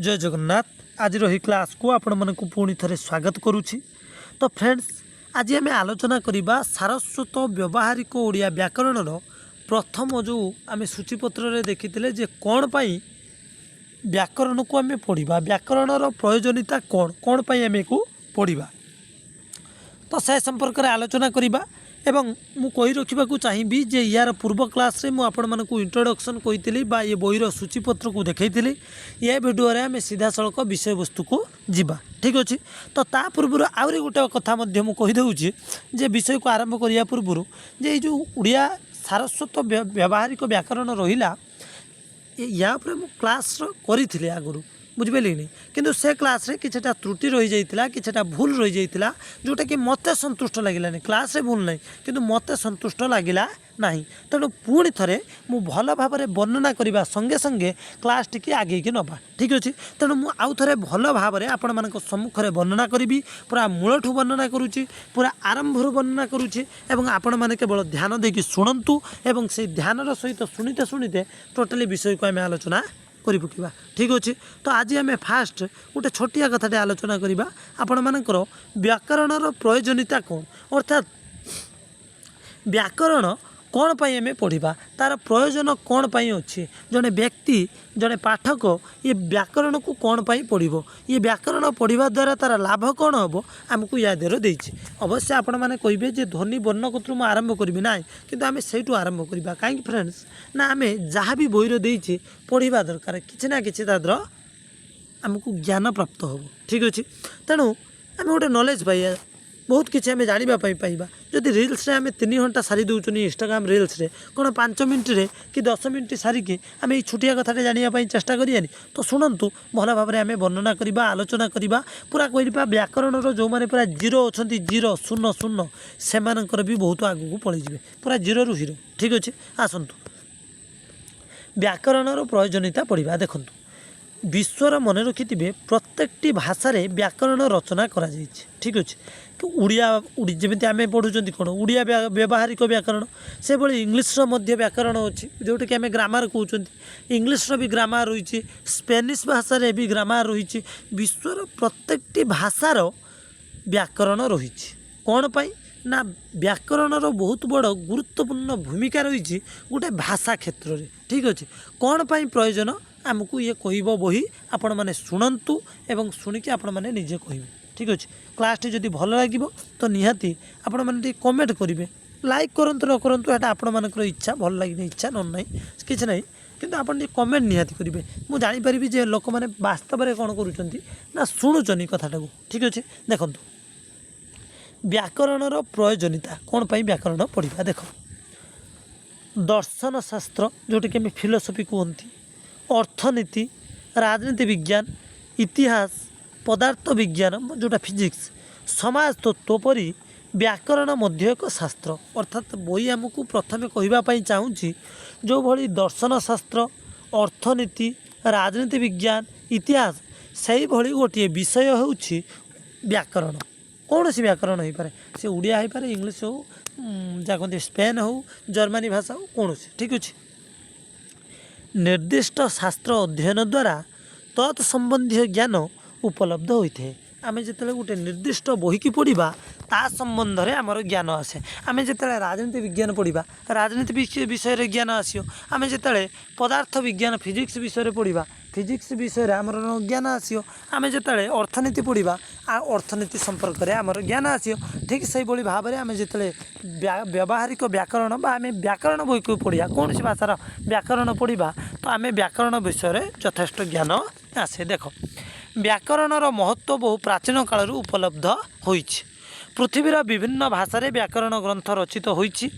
जय जगन्नाथ। आज ही क्लास को आपण मानक पुणी थे स्वागत करुच्ची। तो फ्रेंड्स, आज आम आलोचना करवा सारस्वत व्यवहारिक ओडिया व्याकरण प्रथम जो आम सूचीपत्र देखी जे कौन पाई व्याकरण को आम पढ़ा, व्याकरण प्रयोजनीयता कौन कौन पाई आम को पढ़ा, तो से संपर्क में आलोचना करवा। एवं मु कही रखा चाहिए जे यार पूर्व क्लास रे मु आपण मानकु इंट्रोडक्शन कही बा ये बईर सूचीपत्र को देखी ये भिडियो आम सीधा सड़क विषय वस्तु को जीवा। ठीक अच्छे। तो ता पूर्व आहरी गोटे कथा मु कहीदे जे विषय को आरंभ करिया पूर्व जे जो उड़िया सारस्वत व्यावहारिक व्याकरण रहिला या मु क्लास करी आगुरी बुझिपारे नहीं, किंतु से क्लास रे किछटा त्रुटि रही जाइतिला, किछटा भूल रही जाइतिला, जोटा कि मते संतुष्ट लागिलानी। क्लास रे भूल नहीं किंतु मते संतुष्ट लागिला नहीं। तेणु पुणी थे मु भल भाव में वर्णना करने संगे संगे क्लास टी आगे की नवा। ठीक अच्छे। तेणु मु आउ थे भल भाव में आपण मान सम्मुखें वर्णना करी, पूरा मूलठू वर्णना करुच्ची, पूरा आरंभ वर्णना करुच्ची एवं आपण मैंने केवल ध्यान देकी शुणु एवं से ध्यान सहित शुणीते शुणीते टोटाली विषय को आम आलोचना करी पकिबा। ठीक अच्छे। तो आज आम फास्ट गोटे छोटिया कथाटे आलोचना करवा आपण मानकर व्याकरण प्रयोजनीयता कौन, अर्थात व्याकरण कौन पाई आम पढ़ा, तार प्रयोजन कौन पाई अच्छी, जड़े व्यक्ति जड़े पाठक ये व्याकरण को कौन पाई पढ़ो, ये व्याकरण पढ़ा द्वारा तार लाभ कौन हम आमको या देर देछि। अवश्य आपण मैंने कहे जे ध्वनि वर्ण कतु मुझे आरंभ करी ना, कि आम से आरंभ करवा कहीं फ्रेंड्स ना आम जहाँ भी बईर देछि पढ़ा दरकार किसी ना कि आमको ज्ञान प्राप्त हो। ठीक अच्छे। तेणु आम गोटे नॉलेज पाइबा, बहुत किसी आम जानापी पाइबा। जदि रिल्स रे आम 3 घंटा सारी दूचुन इंस्टाग्राम रिल्स रे कौन 5 मिनट रे कि 10 मिनट सारिकी आम ये छोटिया कथाटे जानापी चेष्टा करियानी। तो शुणु भल भाव में आम वर्णना करवा, आलोचना करवा, पूरा कहवा व्याकरण जो मैंने पूरा जीरो अच्छा जीरो शून्य शून्य से भी बहुत आगू पलैजे, पूरा जीरो रु हिरो। ठीक अच्छे। आसतु व्याकरण प्रयोजनीयता पढ़ा। देखु विश्वर मन रखिथे प्रत्येकटी भाषा रे व्याकरण रचना करा जाइए। ठीक अच्छे। कि उड़िया जमी आम पढ़ुं कौन उड़िया व्यावहारिक व्याकरण, से भाई इंग्लीश व्याकरण अच्छी जोटा कि आम ग्रामार कहते, इंग्लीश भी ग्रामार रही, स्पेनिश भाषा रे भी ग्रामार रही। विश्वर प्रत्येकटी भाषार व्याकरण रही। कौन पाई ना व्याकरण बहुत बड़ गुरुत्वपूर्ण भूमिका रही गोटे भाषा क्षेत्र में। ठीक अच्छे। कौन पाई प्रयोजन आमको ये कह बही आपण मैंने शुणु एवं शुणिकी आपण मैंने निजे कह। ठीक अच्छे। क्लास टी जदि भल लगे तो निहाती आपण मैंने कमेंट करेंगे, लाइक करंतु न करंतु एटा आपण मानकर इच्छा, भल लगे इच्छा न किसी ना, किंतु आपण कमेंट निहाती करेंगे। मुझे जानीपरि जे लोक मैंने वास्तव में कौन करुँच शुणुचनी कथाटा को। ठीक अच्छे। देखो व्याकरण प्रयोजनीयता कौन पाई व्याकरण पढ़ा। देख दर्शन शास्त्र जोटा कि आम फिलोसफी कहती, अर्थनीति, राजनीति विज्ञान, इतिहास, पदार्थ विज्ञान जोटा फिजिक्स, समाज तत्व परी व्याकरण मध्य एक शास्त्र। अर्थात बही आमको प्रथमे कहवाई चाहूँगी जो भली दर्शन शास्त्र, अर्थनीति, राजनीति विज्ञान, इतिहास से भली गोटे विषय हूँ व्याकरण। कौन सी व्याकरण हो पारे, से उड़िया हो पारे, इंग्लीश हो, जहाँ कहते स्पेन हो, जर्मनी भाषा हो, कौन सी। ठीक अच्छे। निर्दिष्ट शास्त्र अध्ययन द्वारा तत्संबंधी ज्ञान उपलब्ध होता है। आम जो गोटे निर्दिष्ट बही की पढ़ा ता संबंध में आमर ज्ञान आसे। आम जो राजनीति विज्ञान पढ़ा राजनीति विषय ज्ञान आसो। आम जो पदार्थ विज्ञान फिजिक्स विषय पढ़ा फिजिक्स विषय आमर ज्ञान आसो। आम जो अर्थनीति पढ़ा अर्थनीति संपर्क में आमर ज्ञान आसो। ठीक से भाव में आम जो व्यावहारिक व्याकरण आम व्याकरण बही को पढ़ा कौन सी भाषार व्याकरण पढ़ा तो आम व्याकरण विषय यथेष्ट ज्ञान आसे। देख व्याकरणर महत्व बहु प्राचीन काल उपलब्ध होइछि। पृथ्वीर विभिन्न भाषा व्याकरण ग्रंथ रचित होइछि।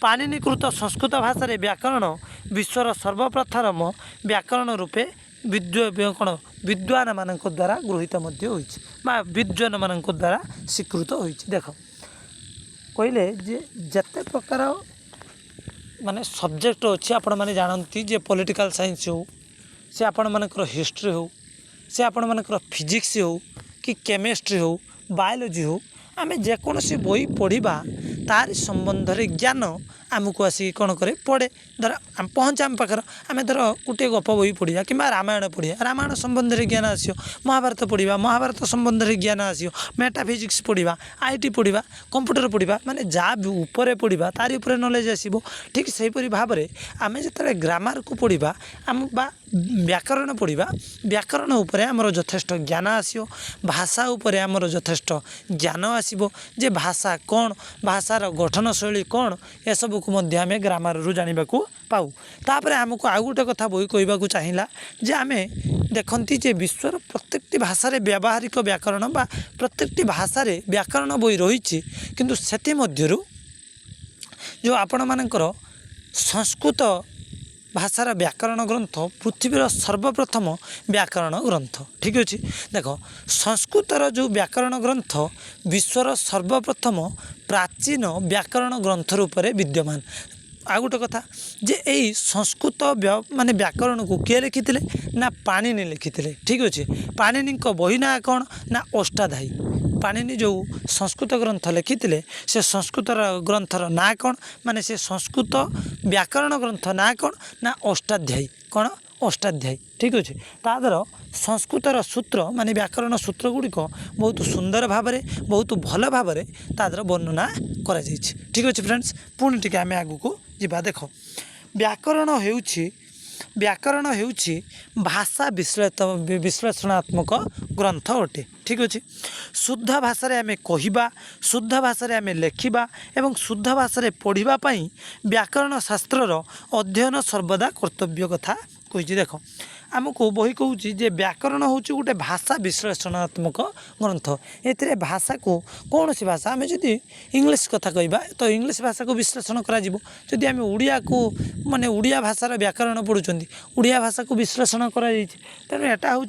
पाणिनिकृत संस्कृत भाषा व्याकरण विश्वर सर्वप्रथम व्याकरण रूपे विद्वान मानक द्वारा गृहीत विद्वान मानक द्वारा स्वीकृत होइछि। देख कहले जे जते प्रकार माने सब्जेक्ट अच्छी आपण मैंने जानती जे पॉलिटिकल साइंस हो, से आपण मानकर हिस्ट्री हो, से आपण मानकर फिजिक्स हो कि केमिस्ट्री हो, बायोलॉजी हो, आम जेकोसी बही पढ़ा तार संबंध में ज्ञान आमको आसिक कौन करे पढ़े धर पहुँचे आम पाखर आम धर गोटे गप बही पढ़ा कि रामायण पढ़ा रामायण संबंध में ज्ञान आसो महाभारत पढ़ा महाभारत संबंध में ज्ञान आसो मेटाफिजिक्स पढ़ा आईटी पढ़ा कंप्यूटर पढ़ा माने जहाँ ऊपर पढ़ा तारी उपर नॉलेज आसो ठीक सेहीपरि भाव में आम जो ग्रामर को पढ़ा आम बा व्याकरण पढ़ा व्याकरण उपर आमर यथेष्ट ज्ञान आसो भाषा उपर आमर यथेष्ट ज्ञान आसो जे भाषा कौन भाषार गठन शैली कौन ए सब को मध्य आम ग्रामर रु जाना पाऊ तापर आमको आउ गोटे कथा बही कहवाक चाहिला जे आम देखती जे विश्वर प्रत्येकटी भाषा व्यावहारिक व्याकरण बा प्रत्येकटी भाषा व्याकरण बही रही किंतु सेति मध्यरु जो आपण मानकर संस्कृत भाषार व्याकरण ग्रंथ पृथ्वीर सर्वप्रथम व्याकरण ग्रंथ ठीक अच्छे देख संस्कृतर जो व्याकरण ग्रंथ विश्वर सर्वप्रथम प्राचीन व्याकरण ग्रंथ रूप में विद्यमान आ गोटे कथा जे यही संस्कृत माने व्याकरण को किए लिखिथिले ना पाणिनि लिखिथिले ठीक अच्छे पाणिनि बही ना कौन ना अष्टाध्यायी पाणिनि जो संस्कृत ग्रंथ लिखिथिले से संस्कृत ग्रंथर ना कौन माने से संस्कृत व्याकरण ग्रंथ ना कौन ना अष्टाध्यायी कौन अष्टाध्यायी ठीक अच्छे तादर संस्कृतर सूत्र माने व्याकरण सूत्र गुड़िक बहुत सुंदर भाव में बहुत भल भाव में तादर वर्णना करा ठीक अच्छे फ्रेंड्स पुणी टिके आम आगु को जीवा देख व्याकरण हेउछि भाषा विश्लेषणात्मक ग्रंथ अटे ठीक अच्छे शुद्ध भाषा आम कहिबा शुद्ध भाषा आम लेखिबा एवं शुद्ध भाषा पढ़ापी व्याकरण शास्त्रर अध्ययन सर्वदा कर्तव्य कथा कही देख आमको बही कहूँ जे व्याकरण हूँ गोटे भाषा विश्लेषणात्मक ग्रंथ ए भाषा को कौन सी भाषा आम जदि इंग्लिश कथा कहवा तो इंग्लिश भाषा को विश्लेषण करी आम उड़िया को माने उड़िया भाषार व्याकरण पढ़ुं उड़िया भाषा को विश्लेषण तेणु यहाँ हूँ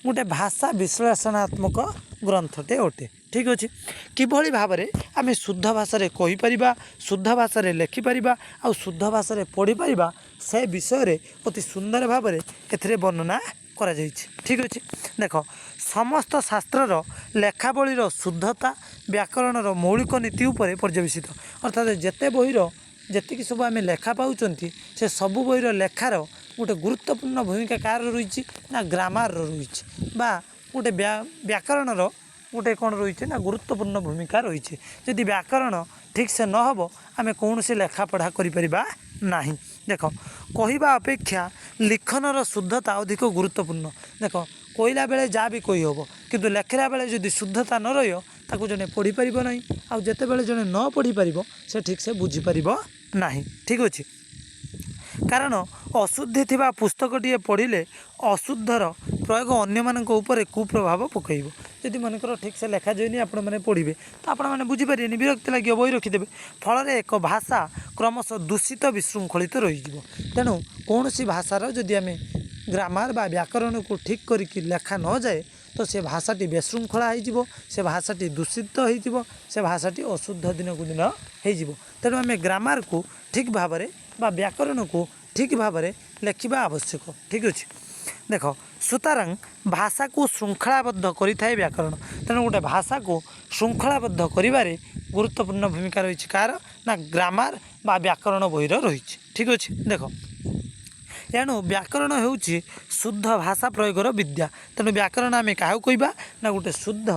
गोटे भाषा विश्लेषणात्मक ग्रंथटे अटे ठीक अच्छे किभली भाव में आम शुद्ध भाषा कहीपर शुद्ध भाषा लेखिपर आ शुद्ध भाषा पढ़ीपर से विषय अति सुंदर भाव में ए वर्णना करा ठीक अच्छे देख समस्त शास्त्रर लेखावलीर शुद्धता व्याकरणर मौलिक नीति उपर पर्यवेसित अर्थात जेते बहीर जी सब आम लेखा पाँच से सबू बहीर लेखार गोटे गुरुत्वपूर्ण भूमिका कार रही ना ग्रामर रही गोटे व्याकरणर गोटे कौन रही ना गुरुत्वपूर्ण भूमिका रही जदि व्याकरण ठीक से न हो आम कौन से लेखा पढ़ा ना देख कहवा अपेक्षा लिखनर शुद्धता अधिक गुरुत्वपूर्ण देख कहला बेले जहाँ भी कही हम किंतु लेखिला बेले जदि शुद्धता न रही ताकू जने पढ़ी पारिबो नहीं आ जेते बेले जने न पढ़ी पारिबो से ठीक से बुझी पारिबो नहीं ठीक अच्छे कारण अशुद्धि थिबा पुस्तकटीए पढ़िले अशुद्धर प्रयोग अन्य मानक ऊपर कुप्रभाव पकईब जदि मनकर ठीक से लेखा जाइनि आपण मैंने पढ़े तो आपण मैंने बुझीपारे विरक्ति लगे बही रखिदेवे फल एक भाषा क्रमश दूषित विशृंखलित रही तेणु कौन सी भाषार जदि आम ग्रामर बा व्याकरण को ठीक करिकी लेखा न जाए तो से भाषाटी विशृंखला हो से भाषाटी दूषित हो से भाषाटी अशुद्ध दिन को दिन हो तेणु आम ग्रामर को ठीक भाव में बा व्याकरण को ठीक भाव में लेखिबा आवश्यक ठीक अच्छे देख सुतरां भाषा को श्रृंखलाबद्ध करिथाए व्याकरण तेणु गोटे भाषा को श्रृंखलाबद्ध करिबारे गुरुत्वपूर्ण भूमिका रही कार ना ग्रामर बा व्याकरण बहीर रही ठीक अच्छे देख एणु व्याकरण होउछि शुद्ध भाषा प्रयोगर विद्या तेणु व्याकरण आम क्या कहवा ना गोटे शुद्ध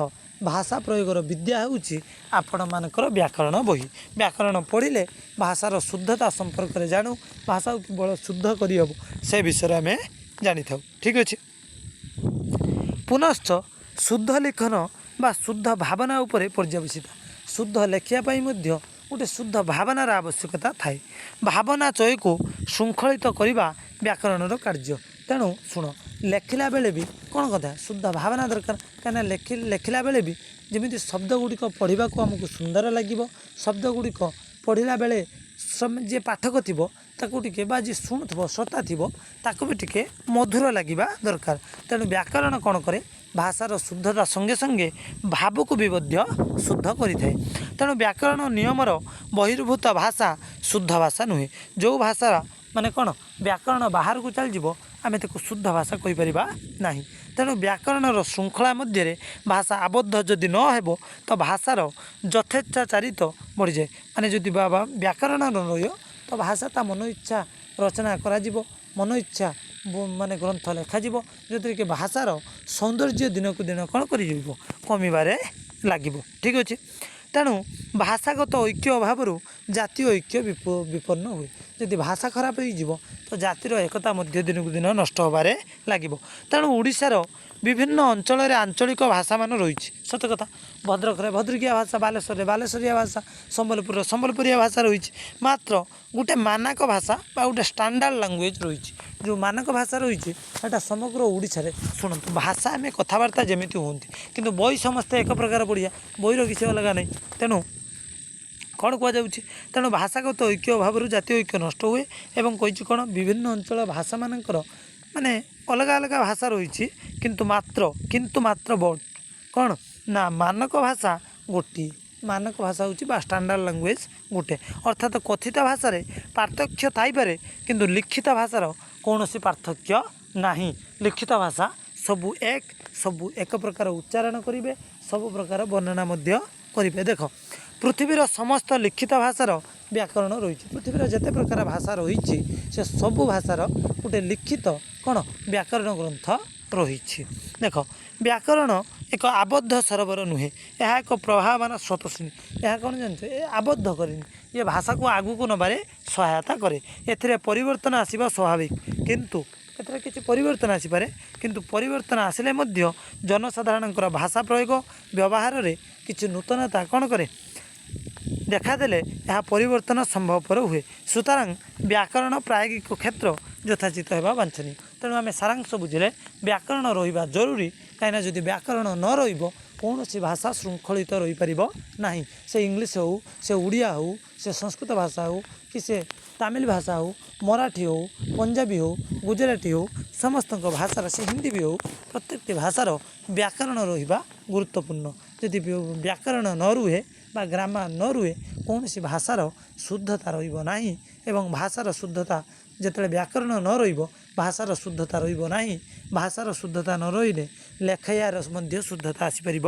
भाषा प्रयोगर विद्या होउछि आपण मानकर व्याकरण बही व्याकरण पढ़िले भाषार शुद्धता संपर्क में जानू भाषा को केवल शुद्ध करहब से विषय आम जानी था ठीक अच्छे पुनश्च शुद्ध लिखन बा शुद्ध भावना उपर पर्यवेसित शुद्ध लेखियापाई मध्य गोटे शुद्ध भावनार आवश्यकता थाए भावना चय को श्रृंखलित करवा व्याकरणर कार्य तेणु शुण लेखिला बेले भी कौन कथा शुद्ध भावना दरकार कहीं लेखिला बेले भी जमी शब्द गुड़िक पढ़ा को आमको सुंदर लगे शब्द गुड़िक पढ़ला बेले जे पाठक थी ताकू टिके बा जी शुणुव श्रोता थी ताकू भी टिके मधुर लगे दरकार तेणु व्याकरण कौन करे भाषार शुद्धता संगे संगे भाव को भी शुद्ध करें तेणु व्याकरण नियमर बहिर्भूत भाषा शुद्ध भाषा नुहे जो भाषा माने कौन व्याकरण बाहर को चल जाव आम ताको शुद्ध भाषा कहीपर ना तेणु व्याकरणर श्रृंखला मध्य भाषा आबद्ध जदि न हो तो भाषार यथेच्छाचारित बढ़ी जाए माने जदि बाबा व्याकरण न रही तो भाषा ता मन इच्छा रचना करा मन इच्छा माने ग्रंथ लेखाଯିବ ଯେଉଁଥିରେ କି ଭାଷାର ସୌନ୍ଦର୍ଯ୍ୟ ଦିନକୁ ଦିନ କ'ଣ କରିଯିବ କମିବାରେ ଲାଗିବ ଠିକ୍ ଅଛି। ତେଣୁ ଭାଷାଗତ ଐକ୍ୟ ଅଭାବରୁ ଜାତୀୟ ଐକ୍ୟ ବିପନ୍ନ ହୁଏ। ଯଦି ଭାଷା ଖରାପ ହେଇଯିବ ତ ଜାତିର ଏକତା ମଧ୍ୟ ଦିନକୁ ଦିନ ନଷ୍ଟ ହେବାରେ ଲାଗିବ। ତେଣୁ ଓଡ଼ିଶାର ବିଭିନ୍ନ ଅଞ୍ଚଳରେ ଆଞ୍ଚଳିକ ଭାଷାମାନ ରହିଛି ସତ କଥା। ଭଦ୍ରକରେ ଭଦ୍ରକିଆ ଭାଷା, ବାଲେଶ୍ୱରରେ ବାଲେଶ୍ୱରିଆ ଭାଷା, ସମ୍ବଲପୁରରେ ସମ୍ବଲପୁରିଆ ଭାଷା ରହିଛି। ମାତ୍ର ଗୋଟେ ମାନକ ଭାଷା ବା ଗୋଟେ ଷ୍ଟାଣ୍ଡାର୍ଡ଼ ଲାଙ୍ଗୁଏଜ୍ ରହିଛି। ଯେଉଁ ମାନକ ଭାଷା ରହିଛି ସେଟା ସମଗ୍ର ଓଡ଼ିଶାରେ ଶୁଣନ୍ତୁ ଭାଷା ଆମେ କଥାବାର୍ତ୍ତା ଯେମିତି ହୁଅନ୍ତି କିନ୍ତୁ ବହି ସମସ୍ତେ ଏକ ପ୍ରକାର ପଢ଼ିବା, ବହିର କିଛି ଅଲଗା ନାହିଁ। ତେଣୁ କ'ଣ କୁହାଯାଉଛି ତେଣୁ ଭାଷାଗତ ଐକ୍ୟ ଅଭାବରୁ ଜାତୀୟ ଐକ୍ୟ ନଷ୍ଟ ହୁଏ ଏବଂ କହିଛି କ'ଣ ବିଭିନ୍ନ ଅଞ୍ଚଳ ଭାଷାମାନଙ୍କର ମାନେ ଅଲଗା ଅଲଗା ଭାଷା ରହିଛି କିନ୍ତୁ ମାତ୍ର ବଟ୍ କ'ଣ ନା ମାନକ ଭାଷା ଗୋଟିଏ। ମାନକ ଭାଷା ହେଉଛି ବା ଷ୍ଟାଣ୍ଡାର୍ଡ଼ ଲାଙ୍ଗୁଏଜ୍ ଗୋଟେ, ଅର୍ଥାତ୍ କଥିତ ଭାଷାରେ ପାର୍ଥକ୍ୟ ଥାଇପାରେ କିନ୍ତୁ ଲିଖିତ ଭାଷାର କୌଣସି ପାର୍ଥକ୍ୟ ନାହିଁ। ଲିଖିତ ଭାଷା ସବୁ ଏକ ପ୍ରକାର ଉଚ୍ଚାରଣ କରିବେ, ସବୁ ପ୍ରକାର ବର୍ଣ୍ଣନା ମଧ୍ୟ କରିବେ। ଦେଖ ପୃଥିବୀର ସମସ୍ତ ଲିଖିତ ଭାଷାର ବ୍ୟାକରଣ ରହିଛି। ପୃଥିବୀର ଯେତେ ପ୍ରକାର ଭାଷା ରହିଛି ସେ ସବୁ ଭାଷାର ଗୋଟେ ଲିଖିତ କ'ଣ ବ୍ୟାକରଣ ଗ୍ରନ୍ଥ ରହିଛି। ଦେଖ ବ୍ୟାକରଣ ଏକ ଆବଦ୍ଧ ସରୋବର ନୁହେଁ, ଏହା ଏକ ପ୍ରବାହମାନ ସ୍ରୋତସ୍ୱିନୀ। ଏହା କ'ଣ ଜାଣିଛ ଏ ଆବଦ୍ଧ କରେନି, ଏ ଭାଷାକୁ ଆଗକୁ ନେବାରେ ସହାୟତା କରେ। ଏଥିରେ ପରିବର୍ତ୍ତନ ଆସିବା ସ୍ୱାଭାବିକ କିନ୍ତୁ ଏଥିରେ କିଛି ପରିବର୍ତ୍ତନ ଆସିପାରେ କିନ୍ତୁ ପରିବର୍ତ୍ତନ ଆସିଲେ ମଧ୍ୟ ଜନସାଧାରଣଙ୍କର ଭାଷା ପ୍ରୟୋଗ ବ୍ୟବହାରରେ କିଛି ନୂତନତା କ'ଣ କରେ ଦେଖାଦେଲେ ଏହା ପରିବର୍ତ୍ତନ ସମ୍ଭବପର ହୁଏ। ସୁତରାଂ ବ୍ୟାକରଣ ପ୍ରାୟୋଗିକ କ୍ଷେତ୍ର ଯଥାଚିତ ହେବା ବାଞ୍ଛନୀୟ। ତେଣୁ ଆମେ ସାରାଂଶ ବୁଝିଲେ ବ୍ୟାକରଣ ରହିବା ଜରୁରୀ, କାହିଁକିନା ଯଦି ବ୍ୟାକରଣ ନ ରହିବ କୌଣସି ଭାଷା ଶୃଙ୍ଖଳିତ ରହିପାରିବ ନାହିଁ। ସେ ଇଂଲିଶ ହେଉ, ସେ ଓଡ଼ିଆ ହେଉ, ସେ ସଂସ୍କୃତ ଭାଷା ହେଉ, କି ସେ ତାମିଲ ଭାଷା ହେଉ, ମରାଠୀ ହେଉ, ପଞ୍ଜାବୀ ହେଉ, ଗୁଜୁରାଟୀ ହେଉ, ସମସ୍ତଙ୍କ ଭାଷାର ସେ ହିନ୍ଦୀ ବି ହେଉ, ପ୍ରତ୍ୟେକଟି ଭାଷାର ବ୍ୟାକରଣ ରହିବା ଗୁରୁତ୍ୱପୂର୍ଣ୍ଣ। ଯଦି ବ୍ୟାକରଣ ନ ରୁହେ ବା ଗ୍ରାମାର ନ ରୁହେ କୌଣସି ଭାଷାର ଶୁଦ୍ଧତା ରହିବ ନାହିଁ ଏବଂ ଭାଷାର ଶୁଦ୍ଧତା ଯେତେବେଳେ ବ୍ୟାକରଣ ନ ରହିବ ଭାଷାର ଶୁଦ୍ଧତା ରହିବ ନାହିଁ। ଭାଷାର ଶୁଦ୍ଧତା ନ ରହିଲେ ଲେଖାଇବାର ମଧ୍ୟ ଶୁଦ୍ଧତା ଆସିପାରିବ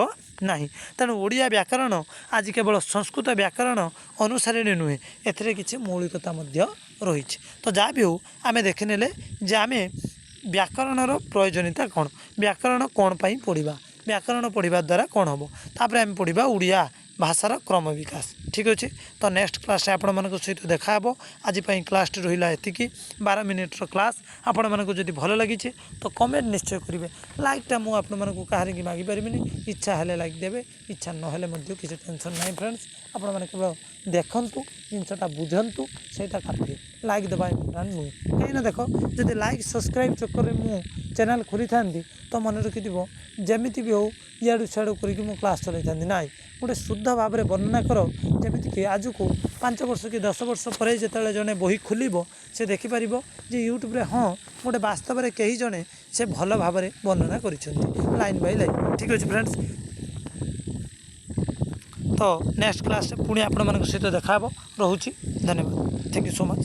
ନାହିଁ। ତେଣୁ ଓଡ଼ିଆ ବ୍ୟାକରଣ ଆଜି କେବଳ ସଂସ୍କୃତ ବ୍ୟାକରଣ ଅନୁସାରେ ନୁହେଁ, ଏଥିରେ କିଛି ମୌଳିକତା ମଧ୍ୟ ରହିଛି। ତ ଯାହା ବି ହେଉ ଆମେ ଦେଖିନେଲେ ଯେ ଆମେ ବ୍ୟାକରଣର ପ୍ରয়োଜନୀୟତା କ'ଣ, ବ୍ୟାକରଣ କ'ଣ ପାଇଁ ପଢ଼ିବା, ବ୍ୟାକରଣ ପଢ଼ିବା ଦ୍ୱାରା କ'ଣ ହେବ, ତାପରେ ଆମେ ପଢ଼ିବା ଓଡ଼ିଆ ଭାଷାର କ୍ରମ ବିକାଶ। ଠିକ୍ ଅଛି, ତ ନେକ୍ସଟ କ୍ଲାସ୍ରେ ଆପଣମାନଙ୍କ ସହିତ ଦେଖା ହେବ। ଆଜି ପାଇଁ କ୍ଲାସ୍ଟି ରହିଲା ଏତିକି, 12 ମିନିଟ୍ର କ୍ଲାସ୍। ଆପଣମାନଙ୍କୁ ଯଦି ଭଲ ଲାଗିଛି ତ କମେଣ୍ଟ ନିଶ୍ଚୟ କରିବେ। ଲାଇକ୍ଟା ମୁଁ ଆପଣମାନଙ୍କୁ କାହାରିକି ମାଗିପାରିବିନି, ଇଚ୍ଛା ହେଲେ ଲାଇକ୍ ଦେବେ, ଇଚ୍ଛା ନହେଲେ ମଧ୍ୟ କିଛି ଟେନସନ୍ ନାହିଁ ଫ୍ରେଣ୍ଡସ୍। ଆପଣମାନେ କେବଳ ଦେଖନ୍ତୁ, ଜିନିଷଟା ବୁଝନ୍ତୁ, ସେଇଟା କାଫି। ଲାଇକ୍ ଦେବା ଇମ୍ପୋର୍ଟାଣ୍ଟ ନୁହେଁ। କାହିଁକିନା ଦେଖ ଯଦି ଲାଇକ୍ ସବସ୍କ୍ରାଇବ୍ ଚକ୍କରରେ ମୁଁ ଚ୍ୟାନେଲ୍ ଖୋଲିଥାନ୍ତି ତ ମନେ ରଖିଥିବ ଯେମିତି ବି ହେଉ ଇଆଡ଼ୁ ସିଆଡ଼ୁ କରିକି ମୁଁ କ୍ଲାସ୍ ଚଲାଇଥାନ୍ତି ନାହିଁ। ଗୋଟେ ଶୁଦ୍ଧ ଭାବରେ ବର୍ଣ୍ଣନା କର, ଯେମିତିକି ଆଜକୁ 5 ବର୍ଷ କି 10 ବର୍ଷ ପରେ ଯେତେବେଳେ ଜଣେ ବହି ଖୋଲିବ ସେ ଦେଖିପାରିବ ଯେ ୟୁଟ୍ୟୁବରେ ହଁ ଗୋଟେ ବାସ୍ତବରେ କେହି ଜଣେ ସେ ଭଲ ଭାବରେ ବର୍ଣ୍ଣନା କରିଛନ୍ତି ଲାଇନ୍ ବାଇ ଲାଇନ୍। ଠିକ୍ ଅଛି ଫ୍ରେଣ୍ଡସ୍, ତ ନେକ୍ସଟ କ୍ଲାସ୍ରେ ପୁଣି ଆପଣମାନଙ୍କ ସହିତ ଦେଖା ହେବ। ରହୁଛି, ଧନ୍ୟବାଦ, ଥ୍ୟାଙ୍କ ୟୁ ସୋ ମଚ୍।